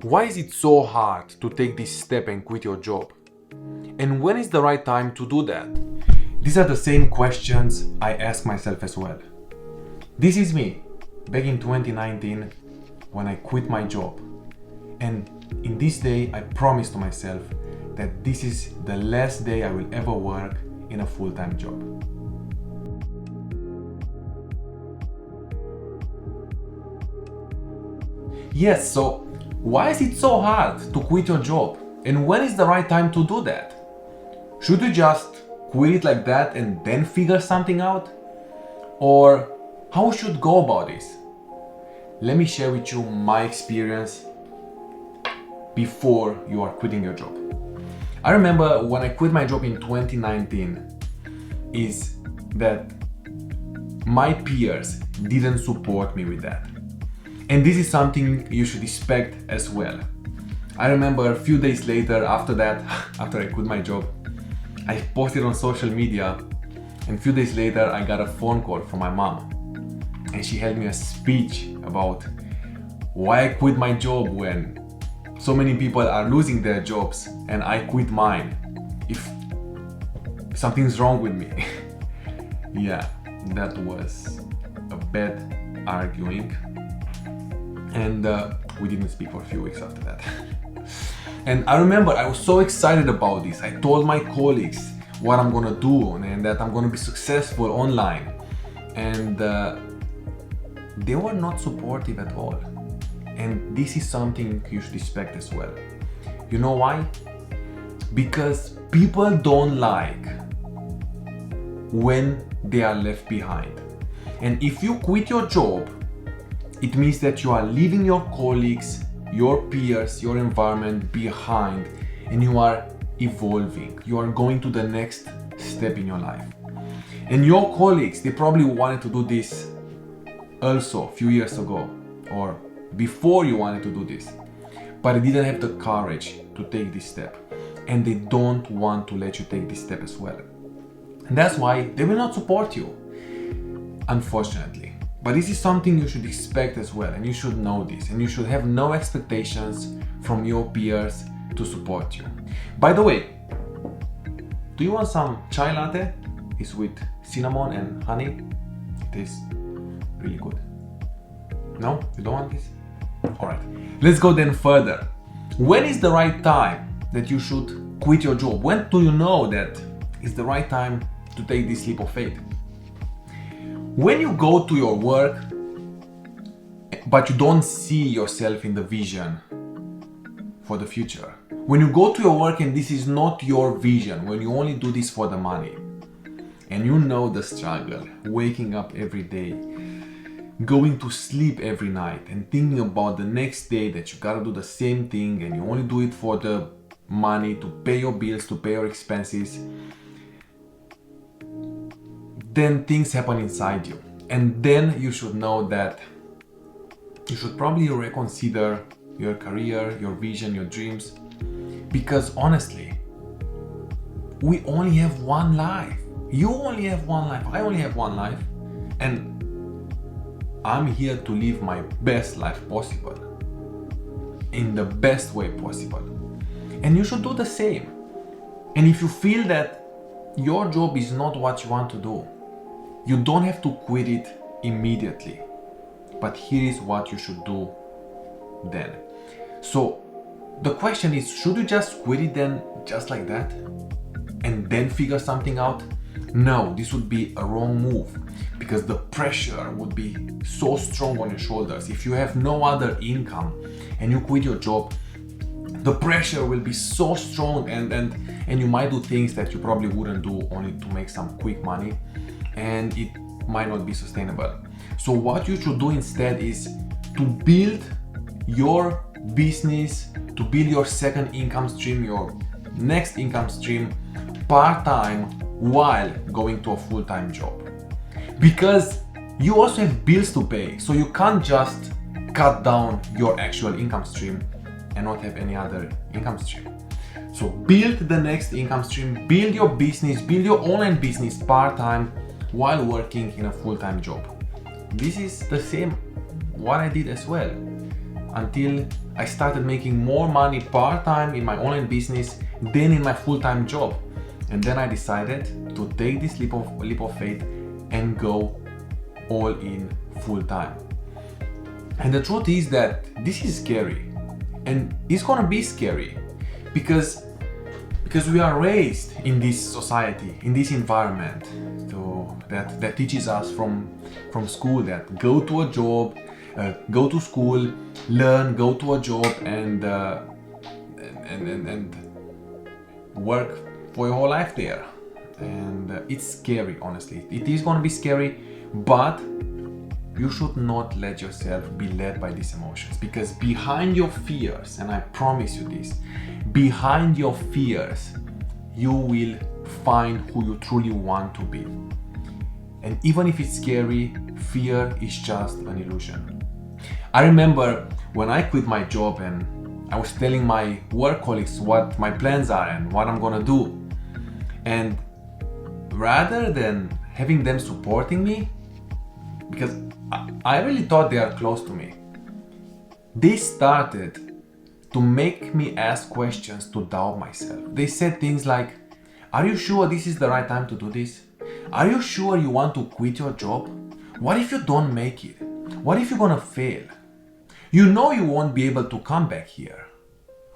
Why is it so hard to take this step and quit your job? And when is the right time to do that? These are the same questions I ask myself as well. This is me, back in 2019, when I quit my job. And in this day, I promised to myself that this is the last day I will ever work in a full-time job. Yes, so why is it so hard to quit your job? And when is the right time to do that? Should you just quit it like that and then figure something out? Or how should you go about this? Let me share with you my experience before you are quitting your job. I remember when I quit my job in 2019 is that my peers didn't support me with that. And this is something you should expect as well. I remember a few days later after that, after I quit my job, I posted on social media, and a few days later I got a phone call from my mom. And she held me a speech about why I quit my job when so many people are losing their jobs and I quit mine. If something's wrong with me. Yeah, that was a bad arguing. And we didn't speak for a few weeks after that. And I remember I was so excited about this. I told my colleagues what I'm gonna do and that I'm gonna be successful online. And they were not supportive at all. And this is something you should expect as well. You know why? Because people don't like when they are left behind. And if you quit your job, it means that you are leaving your colleagues, your peers, your environment behind, and you are evolving. You are going to the next step in your life. And your colleagues, they probably wanted to do this also a few years ago or before you wanted to do this, but they didn't have the courage to take this step, and they don't want to let you take this step as well. And that's why they will not support you, unfortunately. But this is something you should expect as well, and you should know this, and you should have no expectations from your peers to support you. By the way, do you want some chai latte? It's with cinnamon and honey. It is really good. No? You don't want this? Alright, let's go then further. When is the right time that you should quit your job? When do you know that it's the right time to take this leap of faith? When you go to your work, but you don't see yourself in the vision for the future. When you go to your work and this is not your vision, when you only do this for the money, and you know the struggle, waking up every day, going to sleep every night and thinking about the next day that you gotta do the same thing and you only do it for the money to pay your bills, to pay your expenses, then things happen inside you. And then you should know that you should probably reconsider your career, your vision, your dreams. Because honestly, we only have one life. You only have one life. I only have one life. And I'm here to live my best life possible. In the best way possible. And you should do the same. And if you feel that your job is not what you want to do, you don't have to quit it immediately. But here is what you should do then. So the question is, should you just quit it then just like that? And then figure something out? No, this would be a wrong move, because the pressure would be so strong on your shoulders. If you have no other income and you quit your job, the pressure will be so strong and you might do things that you probably wouldn't do only to make some quick money, and it might not be sustainable. So what you should do instead is to build your business, to build your second income stream, your next income stream part-time while going to a full-time job. Because you also have bills to pay, so you can't just cut down your actual income stream and not have any other income stream. So build the next income stream, build your business, build your online business part-time while working in a full-time job. This is the same what I did as well until I started making more money part-time in my online business than in my full-time job. And then I decided to take this leap of faith and go all in full-time. And the truth is that this is scary, and it's gonna be scary because we are raised in this society, in this environment that teaches us from school that go to a job, go to school, learn, go to a job, and work for your whole life there. And it's scary, honestly. It is going to be scary, but you should not let yourself be led by these emotions, because behind your fears, and I promise you this, behind your fears, you will find who you truly want to be. And even if it's scary, fear is just an illusion. I remember when I quit my job and I was telling my work colleagues what my plans are and what I'm gonna do. And rather than having them supporting me, because I really thought they are close to me, they started to make me ask questions, to doubt myself. They said things like, are you sure this is the right time to do this? Are you sure you want to quit your job? What if you don't make it? What if you're gonna fail? You know you won't be able to come back here.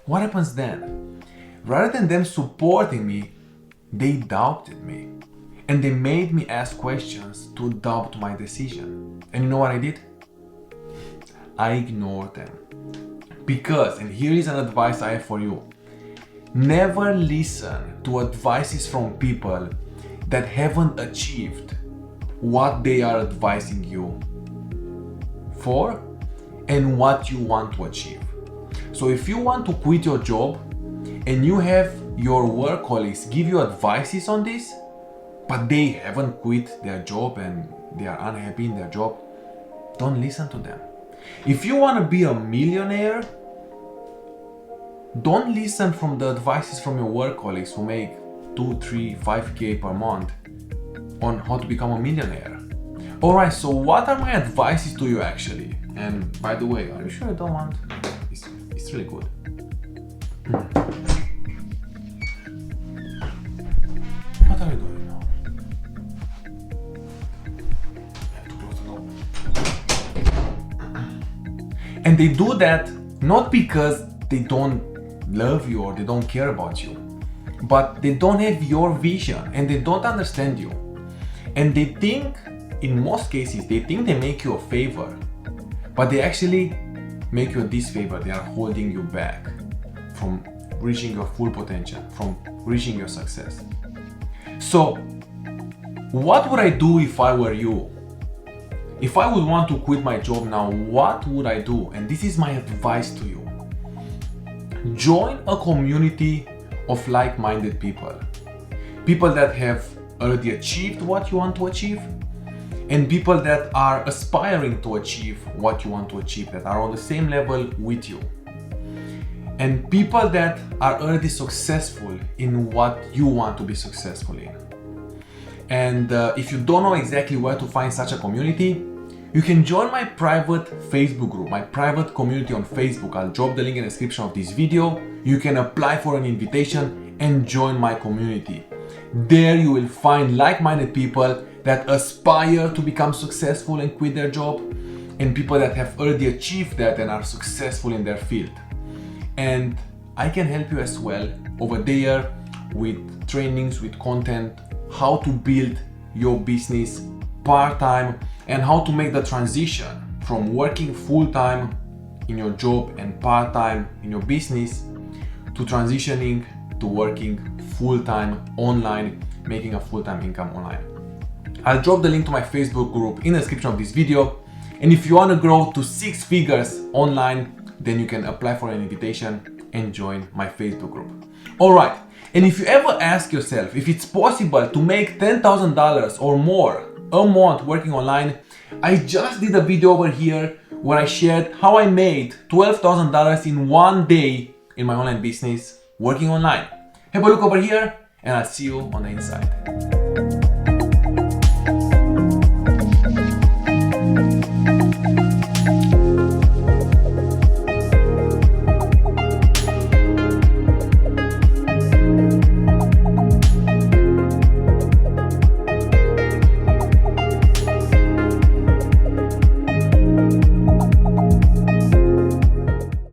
What happens then? Rather than them supporting me, they doubted me. And they made me ask questions to doubt my decision. And you know what I did? I ignored them. Because, and here is an advice I have for you, never listen to advices from people that haven't achieved what they are advising you for and what you want to achieve. So if you want to quit your job and you have your work colleagues give you advices on this, but they haven't quit their job and they are unhappy in their job, don't listen to them. If you want to be a millionaire, don't listen from the advices from your work colleagues who make 2, 3, 5K per month on how to become a millionaire. Alright, so what are my advices to you actually? And by the way, are you sure you don't want? It's really good. What are you doing now? I have to close the door. And they do that not because they don't love you or they don't care about you, but they don't have your vision and they don't understand you. And they think, in most cases, they think they make you a favor, but they actually make you a disfavor. They are holding you back from reaching your full potential, from reaching your success. So, what would I do if I were you? If I would want to quit my job now, what would I do? And this is my advice to you. Join a community of like-minded people. People that have already achieved what you want to achieve, and people that are aspiring to achieve what you want to achieve, that are on the same level with you. And people that are already successful in what you want to be successful in. And if you don't know exactly where to find such a community, you can join my private Facebook group, my private community on Facebook. I'll drop the link in the description of this video. You can apply for an invitation and join my community. There you will find like-minded people that aspire to become successful and quit their job, and people that have already achieved that and are successful in their field. And I can help you as well over there with trainings, with content, how to build your business part-time and how to make the transition from working full-time in your job and part-time in your business to transitioning to working full-time online, making a full-time income online. I'll drop the link to my Facebook group in the description of this video. And if you want to grow to 6 figures online, then you can apply for an invitation and join my Facebook group. Alright, and if you ever ask yourself if it's possible to make $10,000 or more a month working online, I just did a video over here where I shared how I made $12,000 in one day in my online business working online. Have a look over here and I'll see you on the inside.